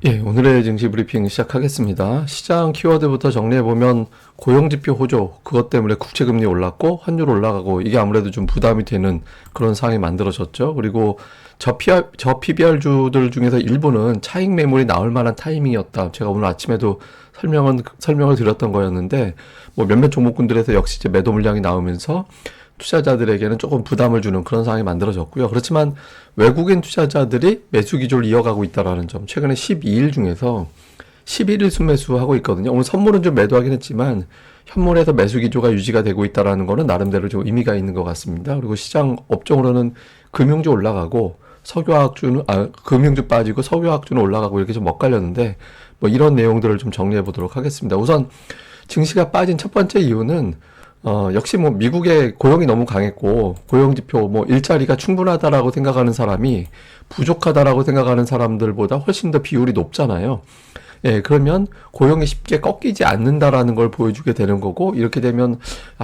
예, 오늘의 증시 브리핑 시작하겠습니다. 시장 키워드부터 정리해보면 고용지표 호조, 그것 때문에 국채금리 올랐고 환율 올라가고 이게 아무래도 좀 부담이 되는 그런 상황이 만들어졌죠. 그리고 PBR주들 중에서 일부는 차익 매물이 나올 만한 타이밍이었다. 제가 오늘 아침에도 설명을 드렸던 거였는데 뭐 몇몇 종목군들에서 역시 이제 매도 물량이 나오면서 투자자들에게는 조금 부담을 주는 그런 상황이 만들어졌고요. 그렇지만 외국인 투자자들이 매수 기조를 이어가고 있다는 점, 최근에 12일 중에서 11일 순매수하고 있거든요. 오늘 선물은 좀 매도하긴 했지만 현물에서 매수 기조가 유지가 되고 있다는 거는 나름대로 좀 의미가 있는 것 같습니다. 그리고 시장 업종으로는 금융주 올라가고 금융주 빠지고 석유화학주는 올라가고 이렇게 좀 엇갈렸는데 뭐 이런 내용들을 좀 정리해 보도록 하겠습니다. 우선 증시가 빠진 첫 번째 이유는 역시 뭐 미국의 고용이 너무 강했고 고용지표 뭐 일자리가 충분하다라고 생각하는 사람이 부족하다라고 생각하는 사람들보다 훨씬 더 비율이 높잖아요. 예, 그러면 고용이 쉽게 꺾이지 않는다라는 걸 보여주게 되는 거고 이렇게 되면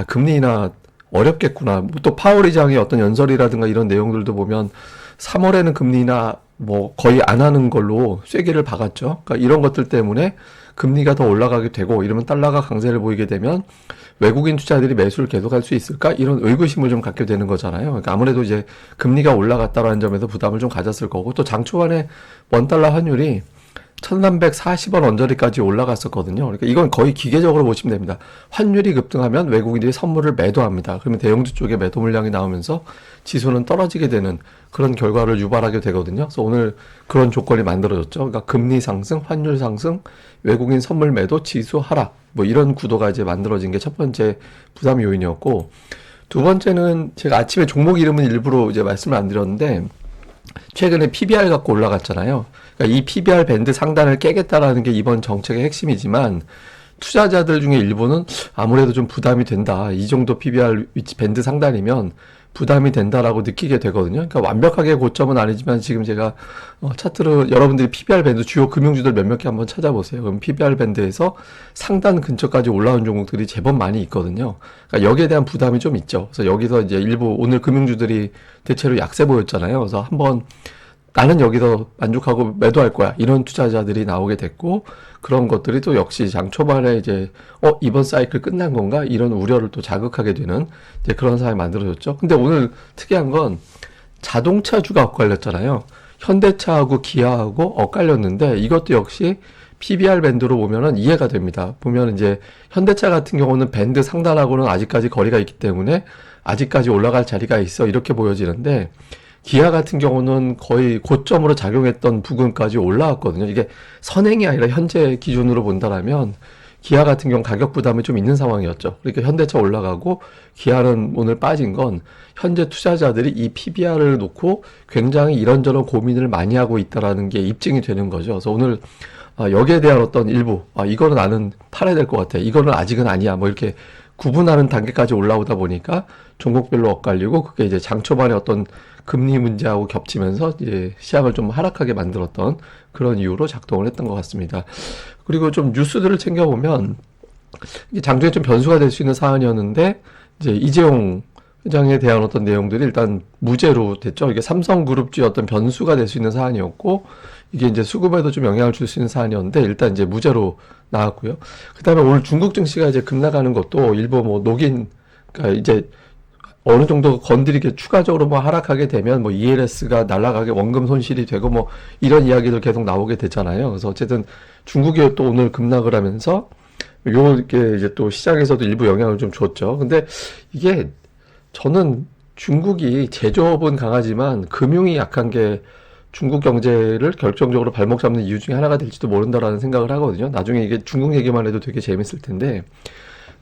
금리 인하 어렵겠구나. 또 파월 의장의 어떤 연설이라든가 이런 내용들도 보면 3월에는 금리 인하 뭐 거의 안 하는 걸로 쐐기를 박았죠. 그러니까 이런 것들 때문에 금리가 더 올라가게 되고 이러면 달러가 강세를 보이게 되면 외국인 투자들이 매수를 계속할 수 있을까? 이런 의구심을 좀 갖게 되는 거잖아요. 그러니까 아무래도 이제 금리가 올라갔다라는 점에서 부담을 좀 가졌을 거고 또 장 초반에 원달러 환율이 1340원 언저리까지 올라갔었거든요. 그러니까 이건 거의 기계적으로 보시면 됩니다. 환율이 급등하면 외국인들이 선물을 매도합니다. 그러면 대형주 쪽에 매도 물량이 나오면서 지수는 떨어지게 되는 그런 결과를 유발하게 되거든요. 그래서 오늘 그런 조건이 만들어졌죠. 그러니까 금리 상승, 환율 상승, 외국인 선물 매도, 지수 하락 뭐 이런 구도가 이제 만들어진 게 첫 번째 부담 요인이었고 두 번째는 제가 아침에 종목 이름은 일부러 이제 말씀을 안 드렸는데 최근에 PBR 갖고 올라갔잖아요. 그러니까 이 PBR 밴드 상단을 깨겠다라는 게 이번 정책의 핵심이지만 투자자들 중에 일부는 아무래도 좀 부담이 된다. 이 정도 PBR 위치 밴드 상단이면 부담이 된다라고 느끼게 되거든요. 그러니까 완벽하게 고점은 아니지만 지금 제가 차트로 여러분들이 PBR 밴드 주요 금융주들 몇몇 개 한번 찾아보세요. 그럼 PBR 밴드에서 상단 근처까지 올라온 종목들이 제법 많이 있거든요. 그러니까 여기에 대한 부담이 좀 있죠. 그래서 여기서 이제 일부 오늘 금융주들이 대체로 약세 보였잖아요. 그래서 한번 나는 여기서 만족하고 매도할 거야. 이런 투자자들이 나오게 됐고, 그런 것들이 또 역시 장 초반에 이제, 이번 사이클 끝난 건가? 이런 우려를 또 자극하게 되는 이제 그런 상황이 만들어졌죠. 근데 오늘 특이한 건 자동차주가 엇갈렸잖아요. 현대차하고 기아하고 엇갈렸는데 이것도 역시 PBR 밴드로 보면은 이해가 됩니다. 보면 이제 현대차 같은 경우는 밴드 상단하고는 아직까지 거리가 있기 때문에 아직까지 올라갈 자리가 있어. 이렇게 보여지는데 기아 같은 경우는 거의 고점으로 작용했던 부근까지 올라왔거든요. 이게 선행이 아니라 현재 기준으로 본다라면 기아 같은 경우 가격 부담이 좀 있는 상황이었죠. 그러니까 현대차 올라가고 기아는 오늘 빠진 건 현재 투자자들이 이 PBR을 놓고 굉장히 이런저런 고민을 많이 하고 있다라는 게 입증이 되는 거죠. 그래서 오늘 여기에 대한 어떤 일부 이거는 나는 팔아야 될 것 같아. 이거는 아직은 아니야. 뭐 이렇게 구분하는 단계까지 올라오다 보니까 종목별로 엇갈리고 그게 이제 장 초반에 어떤 금리 문제하고 겹치면서 이제 시장을 좀 하락하게 만들었던 그런 이유로 작동을 했던 것 같습니다. 그리고 좀 뉴스들을 챙겨보면 이게 장중에 좀 변수가 될 수 있는 사안이었는데 이제 이재용 회장에 대한 어떤 내용들이 일단 무죄로 됐죠. 이게 삼성그룹주의 어떤 변수가 될 수 있는 사안이었고 이게 이제 수급에도 좀 영향을 줄 수 있는 사안이었는데 일단 이제 무죄로 나왔고요. 그다음에 오늘 중국 증시가 이제 급락하는 것도 일부 뭐 녹인 그러니까 이제 어느 정도 건드리게 추가적으로 뭐 하락하게 되면 뭐 ELS가 날아가게 원금 손실이 되고 뭐 이런 이야기들 계속 나오게 되잖아요. 그래서 어쨌든 중국이 또 오늘 급락을 하면서 요게 이제 또 시장에서도 일부 영향을 좀 줬죠. 근데 이게 저는 중국이 제조업은 강하지만 금융이 약한 게 중국 경제를 결정적으로 발목 잡는 이유 중에 하나가 될지도 모른다라는 생각을 하거든요. 나중에 이게 중국 얘기만 해도 되게 재밌을 텐데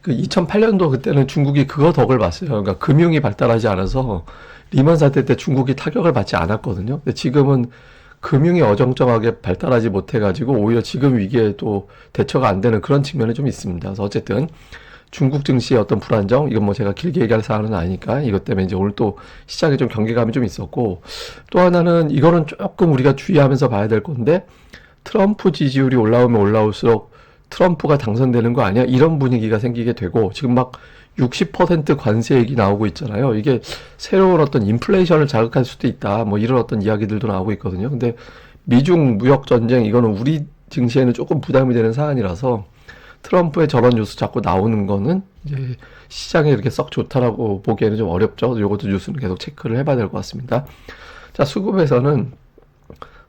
그 2008년도 그때는 중국이 그거 덕을 봤어요. 그러니까 금융이 발달하지 않아서 리먼 사태 때 중국이 타격을 받지 않았거든요. 근데 지금은 금융이 어정쩡하게 발달하지 못해가지고 오히려 지금 위기에 또 대처가 안 되는 그런 측면이 좀 있습니다. 그래서 어쨌든 중국 증시의 어떤 불안정, 이건 뭐 제가 길게 얘기할 사안은 아니니까 이것 때문에 이제 오늘 또 시장에 좀 경계감이 좀 있었고 또 하나는 이거는 조금 우리가 주의하면서 봐야 될 건데 트럼프 지지율이 올라오면 올라올수록 트럼프가 당선되는 거 아니야? 이런 분위기가 생기게 되고 지금 막 60% 관세 얘기 나오고 있잖아요. 이게 새로운 어떤 인플레이션을 자극할 수도 있다. 뭐 이런 어떤 이야기들도 나오고 있거든요. 근데 미중 무역 전쟁 이거는 우리 증시에는 조금 부담이 되는 사안이라서 트럼프의 저런 뉴스 자꾸 나오는 거는 이제 시장에 이렇게 썩 좋다라고 보기에는 좀 어렵죠. 요것도 뉴스는 계속 체크를 해봐야 될 것 같습니다. 자, 수급에서는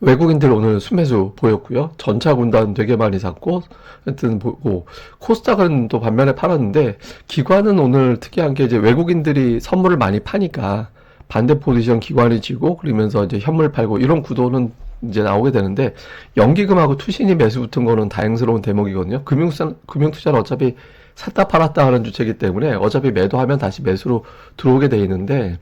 외국인들 오늘 순매수 보였고요. 전차 군단 되게 많이 샀고, 하여튼 보고, 코스닥은 또 반면에 팔았는데, 기관은 오늘 특이한 게 이제 외국인들이 선물을 많이 파니까 반대 포지션 기관이 지고, 그러면서 이제 현물 팔고, 이런 구도는 이제 나오게 되는데, 연기금하고 투신이 매수 붙은 거는 다행스러운 대목이거든요. 금융투자는 어차피 샀다 팔았다 하는 주체이기 때문에 어차피 매도하면 다시 매수로 들어오게 돼 있는데,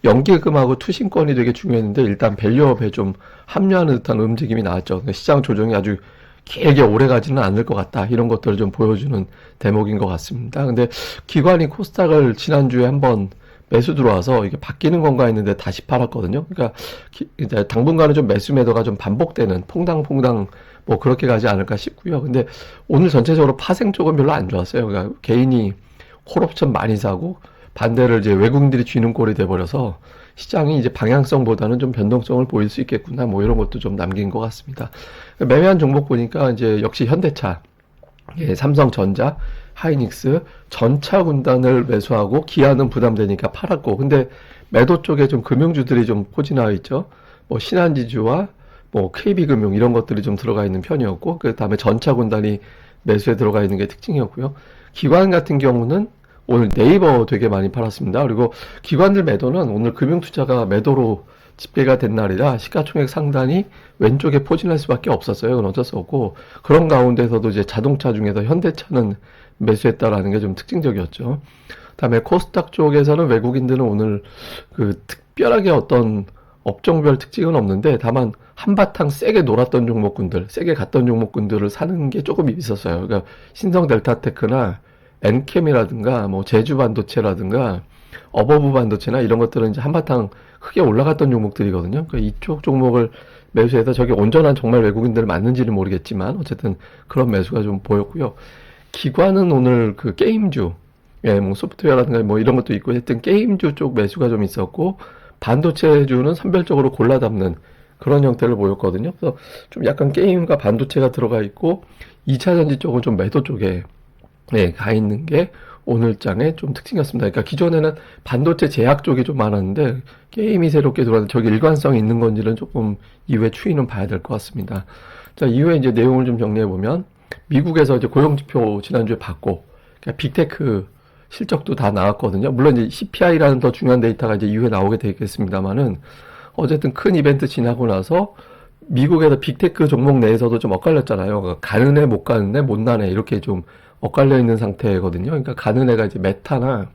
연기금하고 투신권이 되게 중요했는데 일단 밸류업에 좀 합류하는 듯한 움직임이 나왔죠. 그러니까 시장 조정이 아주 길게 오래 가지는 않을 것 같다. 이런 것들을 좀 보여주는 대목인 것 같습니다. 근데 기관이 코스닥을 지난주에 한번 매수 들어와서 이게 바뀌는 건가 했는데 다시 팔았거든요. 그러니까 이제 당분간은 좀 매수 매도가 좀 반복되는 퐁당퐁당 뭐 그렇게 가지 않을까 싶고요. 근데 오늘 전체적으로 파생 쪽은 별로 안 좋았어요. 그러니까 개인이 콜옵션 많이 사고 반대를 이제 외국인들이 쥐는 꼴이 돼버려서 시장이 이제 방향성보다는 좀 변동성을 보일 수 있겠구나. 뭐 이런 것도 좀 남긴 것 같습니다. 매매한 종목 보니까 이제 역시 현대차, 예, 삼성전자, 하이닉스, 전차 군단을 매수하고 기아는 부담되니까 팔았고, 근데 매도 쪽에 좀 금융주들이 좀 포진하여 있죠. 뭐 신한지주와 뭐 KB금융 이런 것들이 좀 들어가 있는 편이었고, 그 다음에 전차 군단이 매수에 들어가 있는 게 특징이었고요. 기관 같은 경우는 오늘 네이버 되게 많이 팔았습니다. 그리고 기관들 매도는 오늘 금융투자가 매도로 집계가 된 날이라 시가총액 상단이 왼쪽에 포진할 수밖에 없었어요. 그건 어쩔 수 없고, 그런 가운데서도 이제 자동차 중에서 현대차는 매수했다라는 게 좀 특징적이었죠. 그다음에 코스닥 쪽에서는 외국인들은 오늘 그 특별하게 어떤 업종별 특징은 없는데 다만 한바탕 세게 놀았던 종목군들, 세게 갔던 종목군들을 사는 게 조금 있었어요. 그러니까 신성델타테크나 엔캠이라든가 뭐 제주반도체라든가 어버브 반도체나 이런 것들은 이제 한바탕 크게 올라갔던 종목들이거든요. 그러니까 이쪽 종목을 매수해서 저게 온전한 정말 외국인들 맞는지는 모르겠지만 어쨌든 그런 매수가 좀 보였고요. 기관은 오늘 그 게임주, 예, 뭐 소프트웨어라든가 뭐 이런 것도 있고 하여튼 게임주 쪽 매수가 좀 있었고 반도체주는 선별적으로 골라 담는 그런 형태를 보였거든요. 그래서 좀 약간 게임과 반도체가 들어가 있고 2차 전지 쪽은 좀 매도 쪽에 네, 가 있는 게 오늘 장의 좀 특징이었습니다. 그러니까 기존에는 반도체 제약 쪽이 좀 많았는데 게임이 새롭게 들어왔는데 저기 일관성이 있는 건지는 조금 이후에 추이는 봐야 될 것 같습니다. 자, 이후에 이제 내용을 좀 정리해 보면 미국에서 이제 고용지표 지난주에 봤고 그러니까 빅테크 실적도 다 나왔거든요. 물론 이제 CPI라는 더 중요한 데이터가 이제 이후에 나오게 되겠습니다만은 어쨌든 큰 이벤트 지나고 나서 미국에서 빅테크 종목 내에서도 좀 엇갈렸잖아요. 그러니까 가는 애 못 가는 애 못 나네 이렇게 좀 엇갈려 있는 상태거든요. 그러니까 가는 애가 이제 메타나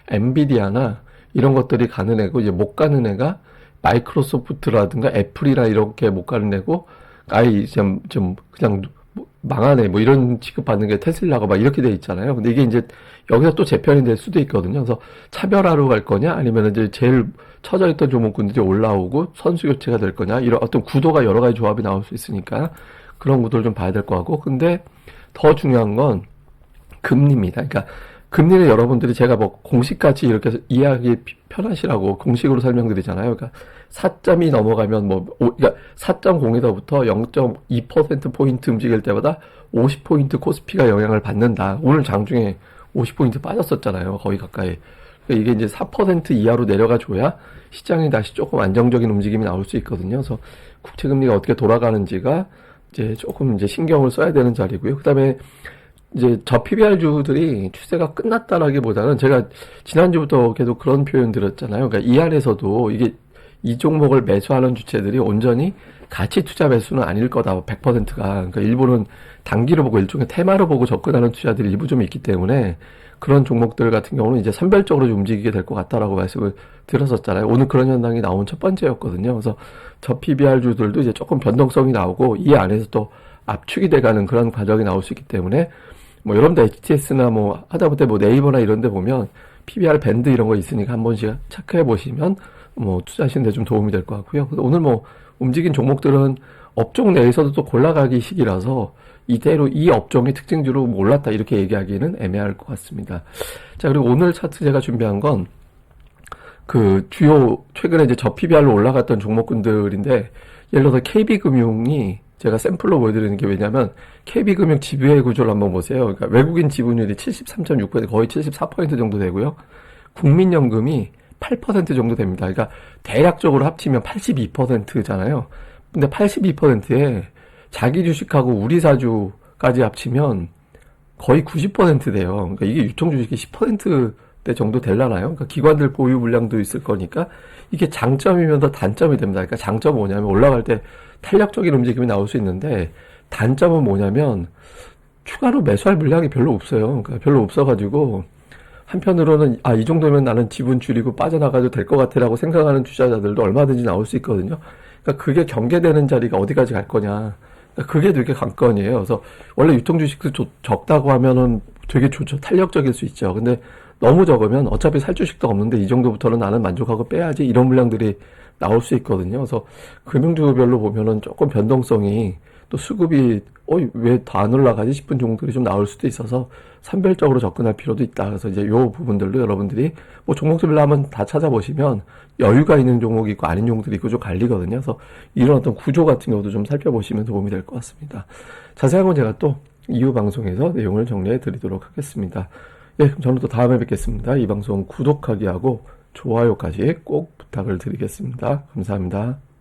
엔비디아나 이런 것들이 가는 애고 이제 못 가는 애가 마이크로소프트라든가 애플이나 이렇게 못 가는 애고 아예 좀 그냥 망한 애 뭐 이런 취급받는 게 테슬라가 막 이렇게 돼 있잖아요. 근데 이게 이제 여기서 또 재편이 될 수도 있거든요. 그래서 차별화로 갈 거냐 아니면 이제 제일 처져 있던 종목군들이 올라오고 선수 교체가 될 거냐 이런 어떤 구도가 여러 가지 조합이 나올 수 있으니까 그런 구도를 좀 봐야 될 것 같고 근데 더 중요한 건 금리입니다. 그러니까 금리는 여러분들이 제가 뭐 공식까지 이렇게 이해하기 편하시라고 공식으로 설명드리잖아요. 그러니까 4점이 넘어가면 그러니까 4.0에서부터 0.2%포인트 움직일 때마다 50포인트 코스피가 영향을 받는다. 오늘 장중에 50포인트 빠졌었잖아요. 거의 가까이. 그러니까 이게 이제 4% 이하로 내려가 줘야 시장이 다시 조금 안정적인 움직임이 나올 수 있거든요. 그래서 국채금리가 어떻게 돌아가는지가 이제 조금 이제 신경을 써야 되는 자리고요. 그 다음에 이제 저 PBR주들이 추세가 끝났다라기보다는 제가 지난주부터 계속 그런 표현 드렸잖아요. 그러니까 이 안에서도 이게 이 종목을 매수하는 주체들이 온전히 가치 투자 매수는 아닐 거다. 100%가. 그러니까 일부는 단기로 보고 일종의 테마로 보고 접근하는 투자들이 일부 좀 있기 때문에 그런 종목들 같은 경우는 이제 선별적으로 좀 움직이게 될 것 같다라고 말씀을 드렸었잖아요. 오늘 그런 현상이 나온 첫 번째였거든요. 그래서 저 PBR주들도 이제 조금 변동성이 나오고 이 안에서 또 압축이 돼가는 그런 과정이 나올 수 있기 때문에 뭐 여러분들 HTS나 뭐 하다못해 뭐 네이버나 이런 데 보면 PBR 밴드 이런 거 있으니까 한 번씩 체크해 보시면 뭐 투자하시는 데 좀 도움이 될 것 같고요. 오늘 뭐 움직인 종목들은 업종 내에서도 또 골라가기 시기라서 이대로 이 업종의 특징주로 올랐다 이렇게 얘기하기는 애매할 것 같습니다. 자, 그리고 오늘 차트 제가 준비한 건 그 주요 최근에 이제 저 PBR로 올라갔던 종목군들인데 예를 들어서 KB금융이 제가 샘플로 보여드리는 게 왜냐면 KB금융 지배 구조를 한번 보세요. 그러니까 외국인 지분율이 73.6%, 거의 74% 정도 되고요. 국민연금이 8% 정도 됩니다. 그러니까 대략적으로 합치면 82%잖아요. 근데 82%에 자기 주식하고 우리 사주까지 합치면 거의 90% 돼요. 그러니까 이게 유통 주식이 10%대 정도 될라나요? 그러니까 기관들 보유 물량도 있을 거니까 이게 장점이면서 단점이 됩니다. 그러니까 장점은 뭐냐면 올라갈 때 탄력적인 움직임이 나올 수 있는데 단점은 뭐냐면 추가로 매수할 물량이 별로 없어요. 그러니까 별로 없어가지고 한편으로는 이 정도면 나는 지분 줄이고 빠져나가도 될 것 같아라고 생각하는 투자자들도 얼마든지 나올 수 있거든요. 그러니까 그게 경계되는 자리가 어디까지 갈 거냐. 그러니까 그게 되게 관건이에요. 그래서 원래 유통 주식도 적다고 하면은 되게 좋죠. 탄력적일 수 있죠. 근데 너무 적으면 어차피 살 주식도 없는데 이 정도부터는 나는 만족하고 빼야지 이런 물량들이 나올 수 있거든요. 그래서 금융주별로 보면은 조금 변동성이 또 수급이 왜 더 안 올라가지 싶은 종목들이 좀 나올 수도 있어서 선별적으로 접근할 필요도 있다. 그래서 이제 요 부분들도 여러분들이 뭐 종목들로 한번 다 찾아보시면 여유가 있는 종목이 있고 아닌 종목들이 있고 좀 갈리거든요. 그래서 이런 어떤 구조 같은 것도 좀 살펴보시면 도움이 될 것 같습니다. 자세한 건 제가 또 이후 방송에서 내용을 정리해 드리도록 하겠습니다. 예, 그럼 저는 또 다음에 뵙겠습니다. 이 방송 구독하기 하고 좋아요까지 꼭 부탁을 드리겠습니다. 감사합니다.